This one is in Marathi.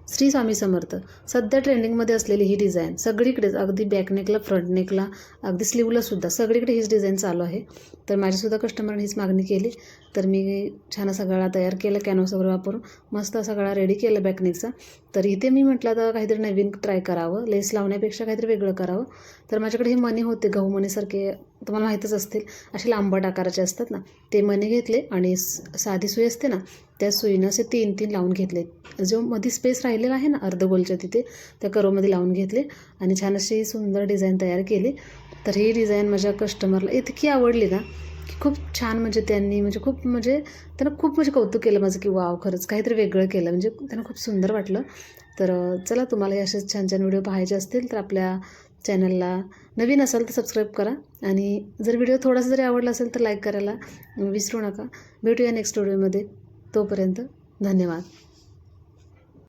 श्री स्वामी समर्थ. सध्या ट्रेंडिंगमध्ये असलेली ही डिझाईन सगळीकडेच, अगदी बॅकनेकला, फ्रंट नेकला, अगदी स्लीवलासुद्धा सगळीकडे हीच डिझाईन चालू आहे. तर माझ्यासुद्धा कस्टमरने हीच मागणी केली. तर मी छान असा गळा तयार केला, कॅनव्हास वगैरे वापरून मस्त असा गळा रेडी केला बॅकनेकचा. तर इथे मी म्हटलं आता काहीतरी नवीन ट्राय करावं, लेस लावण्यापेक्षा काहीतरी वेगळं करावं. तर माझ्याकडे हे मणी होते, गहू मणीसारखे, तुम्हाला माहीतच असतील, असे लांबट आकाराचे असतात ना, ते मणी घेतले आणि साधी सुई असते ना, त्या सुईनं असे 3-3 लावून घेतले. जो मध्ये स्पेस राहिलेला आहे ना अर्धगोलच्या तिथे, त्या कर्वमध्ये लावून घेतले आणि छान अशी सुंदर डिझाईन तयार केली. तर ही डिझाईन माझ्या कस्टमरला इतकी आवडली ना, की खूप छान, म्हणजे त्यांना खूप कौतुक केलं माझं, की वाव, खरंच काहीतरी वेगळं केलं, म्हणजे त्यांना खूप सुंदर वाटलं. तर चला, तुम्हाला हे असेच छान छान व्हिडिओ पाहायचे असतील तर आपल्या चॅनलला नवीन असाल तर सबस्क्राईब करा आणि जर व्हिडिओ थोडासा जरी आवडला असेल तर लाईक करायला विसरू नका. भेटूया नेक्स्ट व्हिडिओमध्ये. तोपर्यंत धन्यवाद.